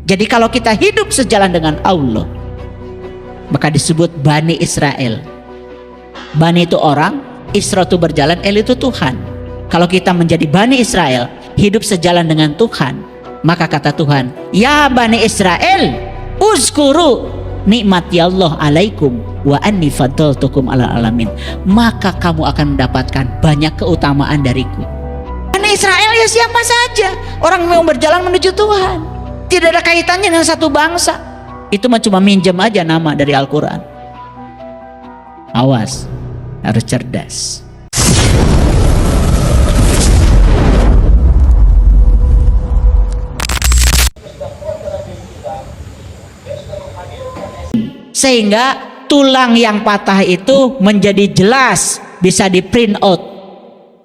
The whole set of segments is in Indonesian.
Jadi kalau kita hidup sejalan dengan Allah, maka disebut Bani Israel. Bani itu orang, Isra itu berjalan, El itu Tuhan. Kalau kita menjadi Bani Israel, hidup sejalan dengan Tuhan, maka kata Tuhan, ya Bani Israel, uzkuru nikmati Allah alaikum wa anni faddaltukum ala alamin. Maka kamu akan mendapatkan banyak keutamaan dariku. Bani Israel ya siapa saja, orang yang berjalan menuju Tuhan. Tidak ada kaitannya dengan satu bangsa. Itu mah cuma minjem aja nama dari Al-Quran. Awas, harus cerdas. Sehingga tulang yang patah itu menjadi jelas, bisa di print out,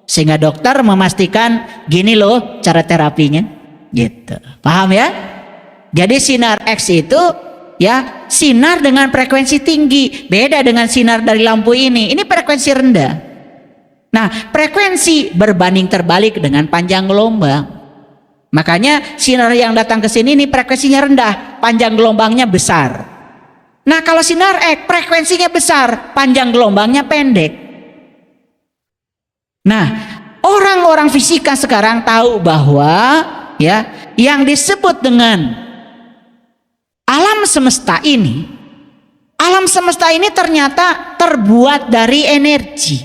sehingga dokter memastikan gini loh cara terapinya, gitu. Paham ya? Jadi sinar X itu ya sinar dengan frekuensi tinggi, beda dengan sinar dari lampu ini frekuensi rendah. Nah, frekuensi berbanding terbalik dengan panjang gelombang. Makanya sinar yang datang ke sini ini frekuensinya rendah, panjang gelombangnya besar. Nah, kalau sinar X frekuensinya besar, panjang gelombangnya pendek. Nah, orang-orang fisika sekarang tahu bahwa ya yang disebut dengan alam semesta ini ternyata terbuat dari energi.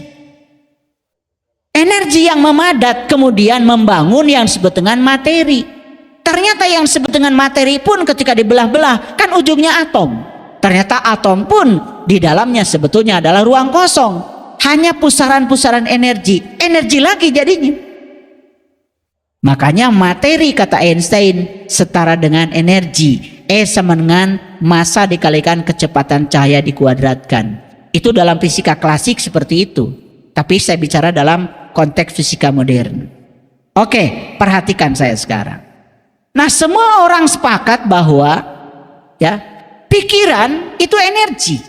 Energi yang memadat kemudian membangun yang disebut dengan materi. Ternyata yang disebut dengan materi pun ketika dibelah-belah kan ujungnya atom. Ternyata atom pun di dalamnya sebetulnya adalah ruang kosong, hanya pusaran-pusaran energi lagi jadinya. Makanya materi kata Einstein setara dengan energi, E sama dengan massa dikalikan kecepatan cahaya dikuadratkan. Itu dalam fisika klasik seperti itu, tapi saya bicara dalam konteks fisika modern. Oke, perhatikan saya sekarang. Nah, semua orang sepakat bahwa ya pikiran itu energi,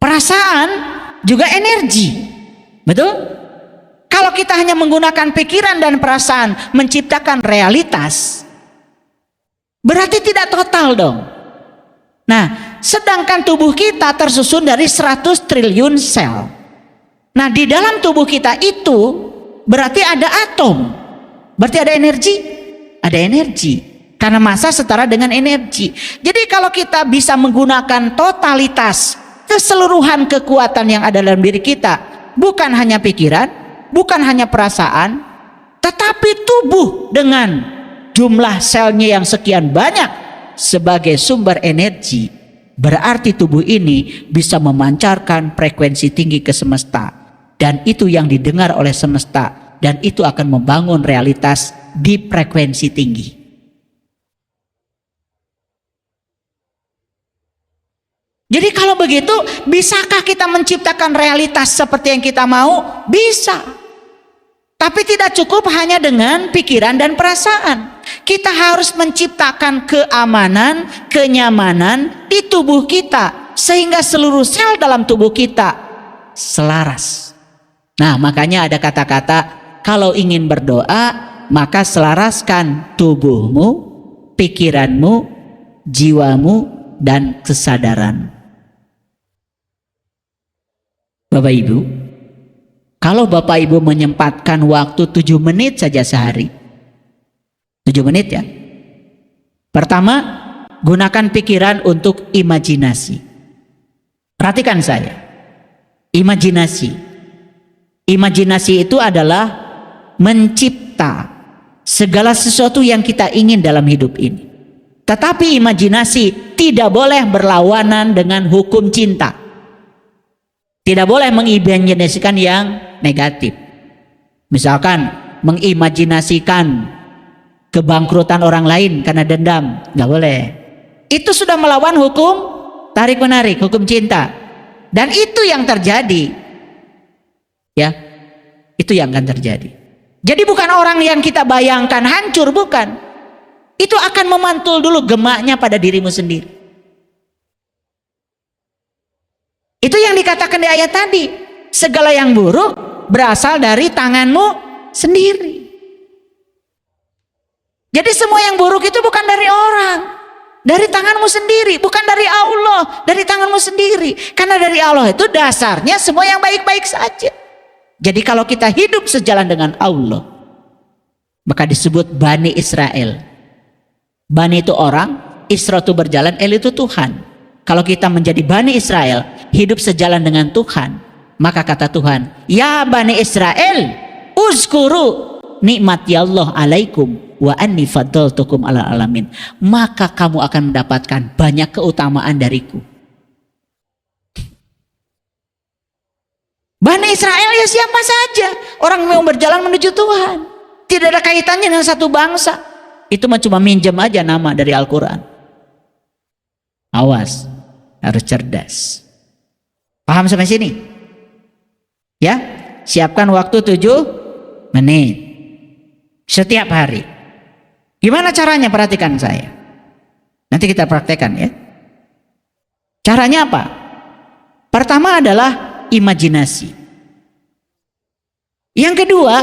perasaan juga energi, betul? Kalau kita hanya menggunakan pikiran dan perasaan menciptakan realitas, berarti tidak total dong. Nah, sedangkan tubuh kita tersusun dari 100 triliun sel. Nah, di dalam tubuh kita itu berarti ada atom, berarti ada energi, karena massa setara dengan energi. Jadi kalau kita bisa menggunakan totalitas keseluruhan kekuatan yang ada dalam diri kita, bukan hanya pikiran, bukan hanya perasaan, tetapi tubuh dengan jumlah selnya yang sekian banyak sebagai sumber energi, berarti tubuh ini bisa memancarkan frekuensi tinggi ke semesta, dan itu yang didengar oleh semesta, dan itu akan membangun realitas di frekuensi tinggi. Jadi kalau begitu, bisakah kita menciptakan realitas seperti yang kita mau? Bisa. Tapi tidak cukup hanya dengan pikiran dan perasaan. Kita harus menciptakan keamanan, kenyamanan di tubuh kita, sehingga seluruh sel dalam tubuh kita selaras. Nah, makanya ada kata-kata, kalau ingin berdoa, maka selaraskan tubuhmu, pikiranmu, jiwamu, dan kesadaran. Bapak Ibu, kalau Bapak Ibu menyempatkan waktu 7 menit saja sehari, 7 menit ya. Pertama, gunakan pikiran untuk imajinasi. Perhatikan saya, imajinasi. Imajinasi itu adalah mencipta segala sesuatu yang kita ingin dalam hidup ini. Tetapi imajinasi tidak boleh berlawanan dengan hukum cinta. Tidak boleh mengimajinasikan yang negatif. Misalkan mengimajinasikan kebangkrutan orang lain karena dendam, nggak boleh. Itu sudah melawan hukum tarik menarik, hukum cinta. Dan itu yang terjadi. Ya, itu yang akan terjadi. Jadi bukan orang yang kita bayangkan hancur, bukan. Itu akan memantul dulu gemaknya pada dirimu sendiri. Itu yang dikatakan di ayat tadi, segala yang buruk berasal dari tanganmu sendiri. Jadi semua yang buruk itu bukan dari orang, dari tanganmu sendiri, bukan dari Allah, dari tanganmu sendiri. Karena dari Allah itu dasarnya semua yang baik-baik saja. Jadi kalau kita hidup sejalan dengan Allah, maka disebut Bani Israel. Bani itu orang, Isra itu berjalan, El itu Tuhan. Kalau kita menjadi Bani Israel, hidup sejalan dengan Tuhan, maka kata Tuhan, ya Bani Israel, uzkuru nikmati Allah alaikum wa anni faddaltukum ala alamin. Maka kamu akan mendapatkan banyak keutamaan dariku. Bani Israel ya siapa saja, orang yang berjalan menuju Tuhan. Tidak ada kaitannya dengan satu bangsa. Itu cuma minjem aja nama dari Al-Quran. Awas, harus cerdas. Paham sampai sini? Ya, siapkan waktu 7 menit setiap hari. Gimana caranya? Perhatikan saya. Nanti kita praktekkan ya. Caranya apa? Pertama adalah imajinasi. Yang kedua,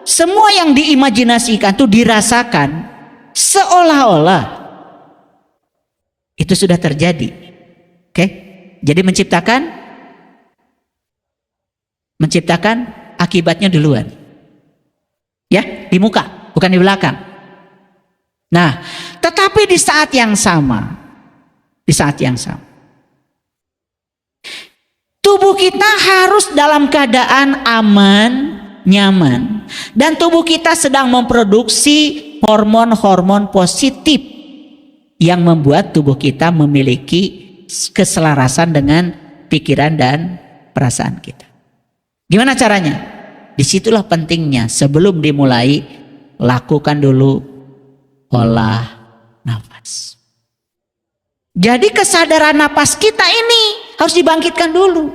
semua yang diimajinasikan itu dirasakan seolah-olah itu sudah terjadi. Oke? Jadi menciptakan akibatnya duluan. Ya, di muka, bukan di belakang. Nah, tetapi di saat yang sama, tubuh kita harus dalam keadaan aman, nyaman, dan tubuh kita sedang memproduksi hormon-hormon positif yang membuat tubuh kita memiliki keselarasan dengan pikiran dan perasaan kita. Gimana caranya? Disitulah pentingnya, sebelum dimulai, lakukan dulu olah nafas. Jadi kesadaran nafas kita ini harus dibangkitkan dulu.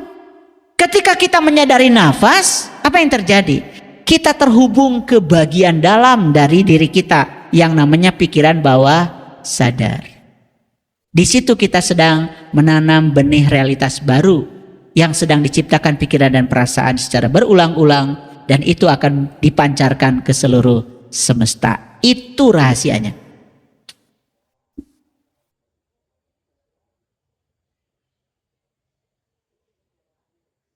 Ketika kita menyadari nafas, apa yang terjadi? Kita terhubung ke bagian dalam dari diri kita yang namanya pikiran bawah sadar. Di situ kita sedang menanam benih realitas baru yang sedang diciptakan pikiran dan perasaan secara berulang-ulang, dan itu akan dipancarkan ke seluruh semesta. Itu rahasianya.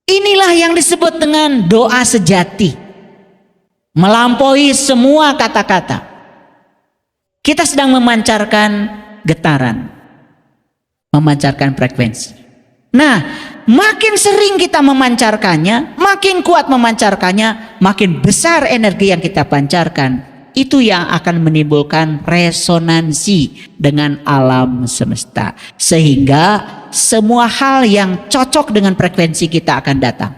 Inilah yang disebut dengan doa sejati. Melampaui semua kata-kata. Kita sedang memancarkan getaran, memancarkan frekuensi. Nah, makin sering kita memancarkannya, makin kuat memancarkannya, makin besar energi yang kita pancarkan. Itu yang akan menimbulkan resonansi dengan alam semesta, sehingga semua hal yang cocok dengan frekuensi kita akan datang.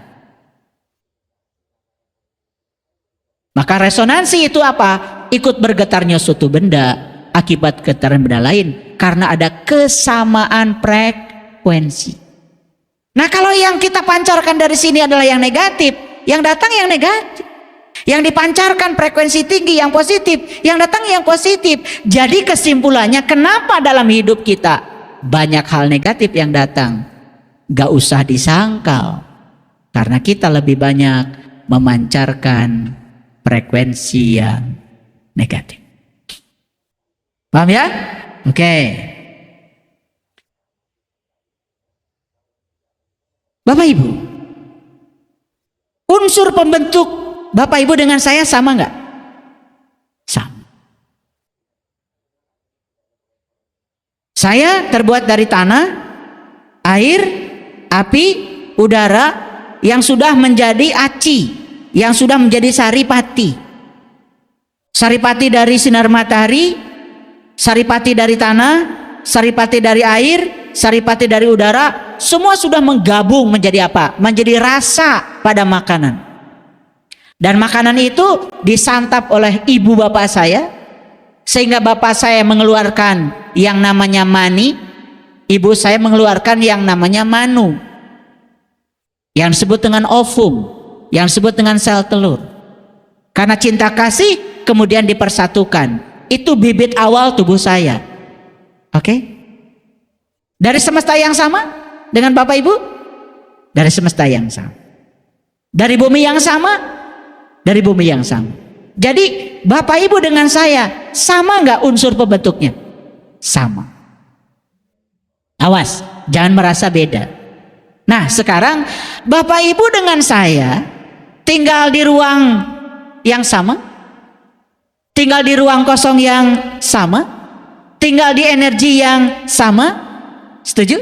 Maka resonansi itu apa? Ikut bergetarnya suatu benda akibat getaran benda lain, karena ada kesamaan frekuensi. Nah, kalau yang kita pancarkan dari sini adalah yang negatif, yang datang yang negatif. Yang dipancarkan frekuensi tinggi yang positif, yang datang yang positif. Jadi kesimpulannya, kenapa dalam hidup kita banyak hal negatif yang datang? Gak usah disangkal, karena kita lebih banyak memancarkan frekuensi yang negatif. Paham ya? Oke. Bapak Ibu, unsur pembentuk Bapak Ibu dengan saya sama nggak? Sama. Saya terbuat dari tanah, air, api, udara yang sudah menjadi aci, yang sudah menjadi saripati. Saripati dari sinar matahari, saripati dari tanah, saripati dari air, saripati dari udara, semua sudah menggabung menjadi apa? Menjadi rasa pada makanan. Dan makanan itu disantap oleh ibu bapak saya, sehingga bapak saya mengeluarkan yang namanya mani, ibu saya mengeluarkan yang namanya manu, yang disebut dengan ovum, yang disebut dengan sel telur. Karena cinta kasih kemudian dipersatukan. Itu bibit awal tubuh saya. Oke? Dari semesta yang sama dengan Bapak Ibu? Dari semesta yang sama. Dari bumi yang sama? Dari bumi yang sama. Jadi Bapak Ibu dengan saya sama nggak unsur pembentuknya? Sama. Awas, jangan merasa beda. Nah sekarang Bapak Ibu dengan saya tinggal di ruang yang sama, tinggal di ruang kosong yang sama, tinggal di energi yang sama. Setuju?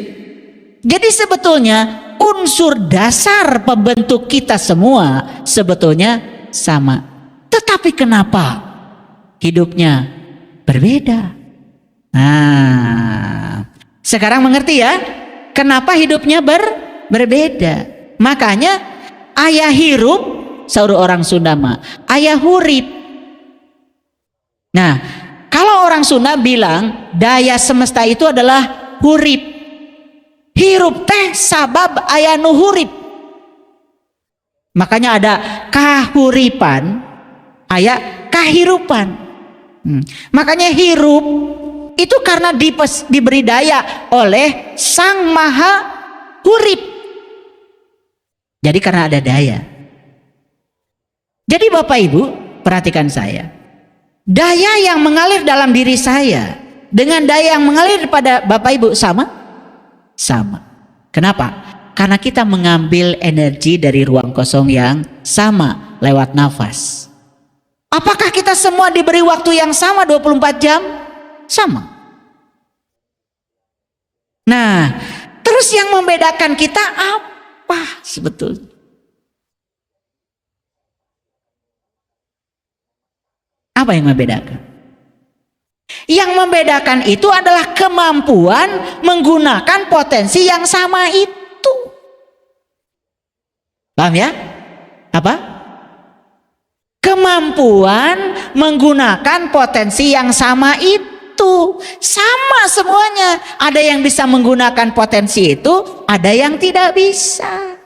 Jadi sebetulnya unsur dasar pembentuk kita semua sebetulnya sama. Tetapi kenapa hidupnya berbeda? Nah, sekarang mengerti ya kenapa hidupnya berbeda. Makanya ayah hirup, saur orang Sunda mah, ayah hurip. Nah, kalau orang Sunda bilang daya semesta itu adalah hurip. Hirup teh sabab ayah nu hurip. Makanya ada kahuripan, ayah kahirupan. Makanya hirup itu karena diberi daya oleh Sang Maha Hurip. Jadi karena ada daya. Jadi Bapak Ibu perhatikan saya, daya yang mengalir dalam diri saya dengan daya yang mengalir pada Bapak Ibu sama? Sama. Kenapa? Karena kita mengambil energi dari ruang kosong yang sama lewat nafas. Apakah kita semua diberi waktu yang sama 24 jam? Sama. Nah, terus yang membedakan kita apa sebetulnya? Apa yang membedakan? Yang membedakan itu adalah kemampuan menggunakan potensi yang sama itu. Paham ya? Apa? Kemampuan menggunakan potensi yang sama itu. Sama semuanya. Ada yang bisa menggunakan potensi itu, ada yang tidak bisa.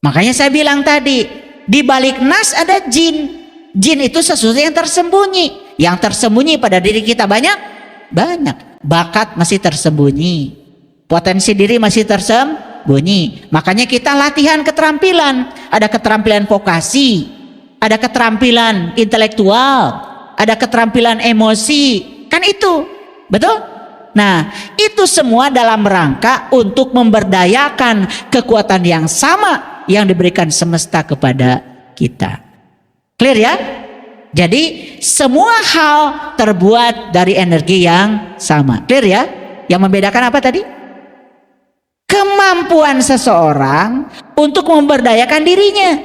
Makanya saya bilang tadi, di balik nas ada jin. Jin itu sesuatu yang tersembunyi. Yang tersembunyi pada diri kita banyak? Banyak. Bakat masih tersembunyi. Potensi diri masih tersembunyi. Makanya kita latihan keterampilan. Ada keterampilan vokasi, ada keterampilan intelektual, ada keterampilan emosi. Kan itu, betul? Nah, itu semua dalam rangka untuk memberdayakan kekuatan yang sama yang diberikan semesta kepada kita. Clear ya? Jadi semua hal terbuat dari energi yang sama. Clear ya? Yang membedakan apa tadi? Kemampuan seseorang untuk memberdayakan dirinya.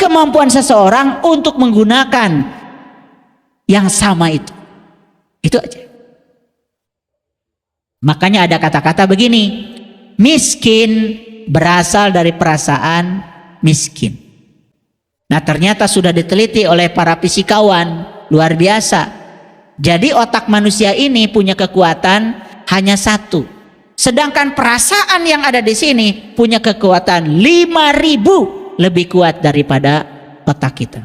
Kemampuan seseorang untuk menggunakan yang sama itu. Itu aja. Makanya ada kata-kata begini. Miskin berasal dari perasaan miskin. Nah ternyata sudah diteliti oleh para fisikawan luar biasa. Jadi otak manusia ini punya kekuatan hanya satu. Sedangkan perasaan yang ada di sini punya kekuatan 5.000 lebih kuat daripada otak kita.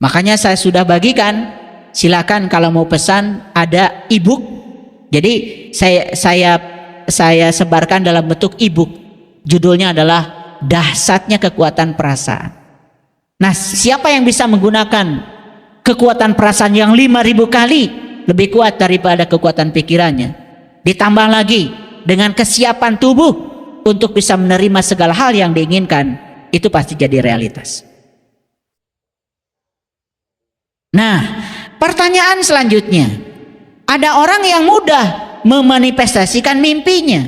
Makanya saya sudah bagikan, silakan kalau mau pesan ada e-book. Jadi saya sebarkan dalam bentuk e-book. Judulnya adalah Dahsyatnya Kekuatan Perasaan. Nah, siapa yang bisa menggunakan kekuatan perasaan yang 5.000 kali lebih kuat daripada kekuatan pikirannya? Ditambah lagi dengan kesiapan tubuh untuk bisa menerima segala hal yang diinginkan, itu pasti jadi realitas. Nah, pertanyaan selanjutnya, ada orang yang mudah memanifestasikan mimpinya.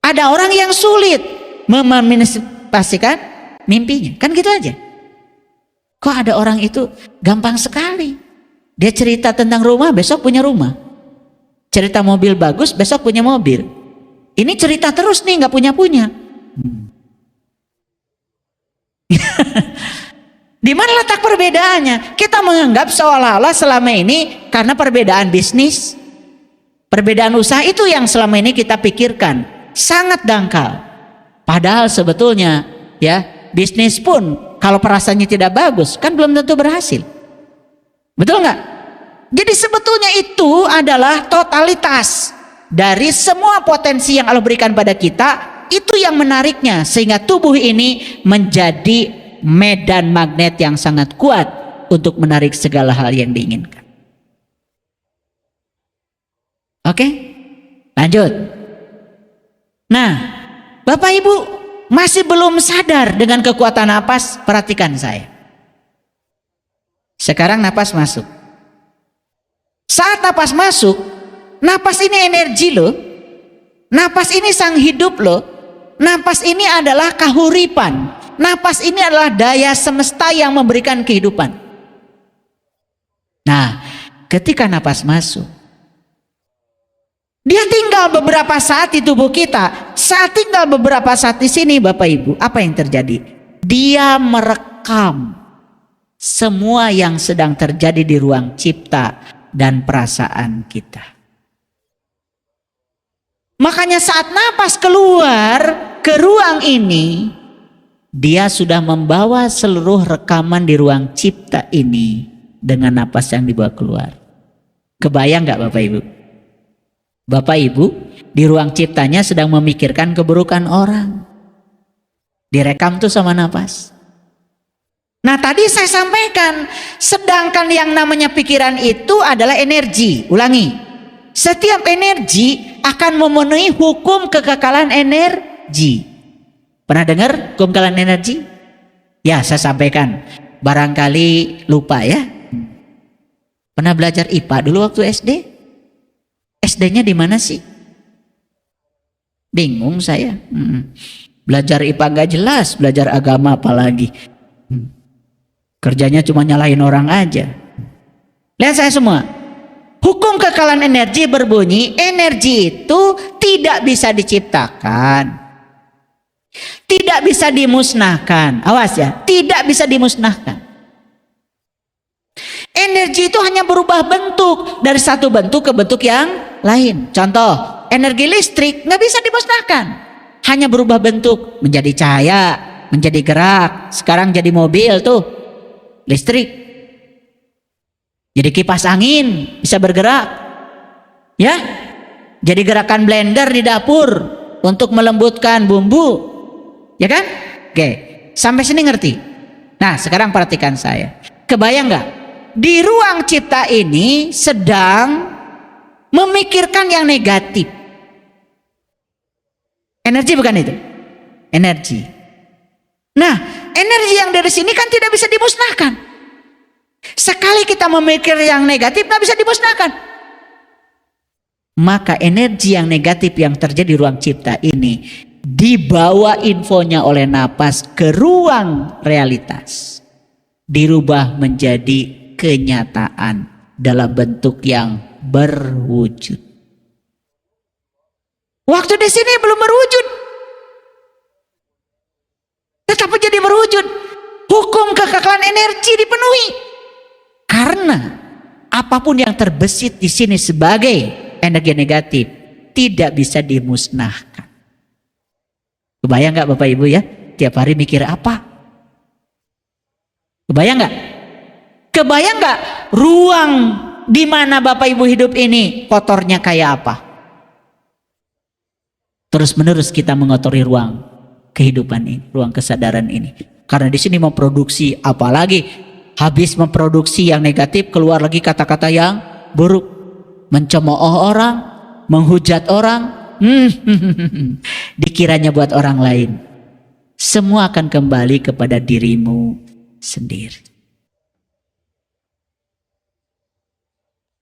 Ada orang yang sulit memanifestasikan mimpinya, kan gitu aja. Kok ada orang itu gampang sekali. Dia cerita tentang rumah, besok punya rumah. Cerita mobil bagus, besok punya mobil. Ini cerita terus nih, nggak punya. Di mana letak perbedaannya? Kita menganggap seolah-olah selama ini karena perbedaan bisnis, perbedaan usaha itu yang selama ini kita pikirkan sangat dangkal. Padahal sebetulnya ya, bisnis pun kalau perasaannya tidak bagus kan belum tentu berhasil. Betul nggak? Jadi sebetulnya itu adalah totalitas dari semua potensi yang Allah berikan pada kita. itu yang menariknya, sehingga tubuh ini menjadi medan magnet yang sangat kuat untuk menarik segala hal yang diinginkan. Oke, lanjut. Nah, Bapak Ibu masih belum sadar dengan kekuatan napas? Perhatikan saya. Sekarang napas masuk. Saat napas masuk, napas ini energi loh. Napas ini sang hidup loh. Napas ini adalah kahuripan. Napas ini adalah daya semesta yang memberikan kehidupan. Nah, ketika napas masuk, dia tinggal beberapa saat di tubuh kita. Saat tinggal beberapa saat di sini, Bapak Ibu, apa yang terjadi? Dia merekam semua yang sedang terjadi di ruang cipta dan perasaan kita. Makanya saat napas keluar ke ruang ini, dia sudah membawa seluruh rekaman di ruang cipta ini dengan napas yang dibawa keluar. Kebayang gak Bapak Ibu? Bapak Ibu di ruang ciptanya sedang memikirkan keburukan orang. Direkam tuh sama napas. Nah tadi saya sampaikan, sedangkan yang namanya pikiran itu adalah energi. Ulangi. Setiap energi akan memenuhi hukum kekekalan energi. Pernah dengar hukum kekekalan energi? Ya, saya sampaikan. Barangkali lupa ya. Pernah belajar IPA dulu waktu SD? SD-nya di mana sih? Bingung saya. Belajar IPA nggak jelas, belajar agama apalagi. Kerjanya cuma nyalahin orang aja. Lihat saya semua. Hukum kekekalan energi berbunyi, energi itu tidak bisa diciptakan, tidak bisa dimusnahkan. Awas ya, tidak bisa dimusnahkan. Energi itu hanya berubah bentuk dari satu bentuk ke bentuk yang lain. Contoh, energi listrik nggak bisa dimusnahkan, hanya berubah bentuk menjadi cahaya, menjadi gerak. Sekarang jadi mobil tuh, listrik. Jadi kipas angin bisa bergerak, ya. Jadi gerakan blender di dapur untuk melembutkan bumbu, ya kan? Oke, sampai sini ngerti. Nah, sekarang perhatikan saya. Kebayang nggak? Di ruang cipta ini sedang memikirkan yang negatif. Energi bukan itu? Energi. Nah, energi yang dari sini kan tidak bisa dimusnahkan. Sekali kita memikir yang negatif, nggak bisa dimusnahkan. Maka energi yang negatif yang terjadi di ruang cipta ini dibawa infonya oleh napas ke ruang realitas, dirubah menjadi kenyataan dalam bentuk yang berwujud. Waktu di sini belum berwujud, tetapi jadi berwujud. Hukum kekekalan energi dipenuhi. Karena apapun yang terbesit di sini sebagai energi negatif tidak bisa dimusnahkan. Kebayang nggak Bapak Ibu ya? Tiap hari mikir apa? Kebayang nggak? Kebayang nggak ruang di mana Bapak Ibu hidup ini kotornya kayak apa? Terus menerus kita mengotori ruang kehidupan ini, ruang kesadaran ini. Karena di sini memproduksi apalagi. Habis memproduksi yang negatif, keluar lagi kata-kata yang buruk. Mencemooh orang, menghujat orang. Dikiranya buat orang lain. Semua akan kembali kepada dirimu sendiri.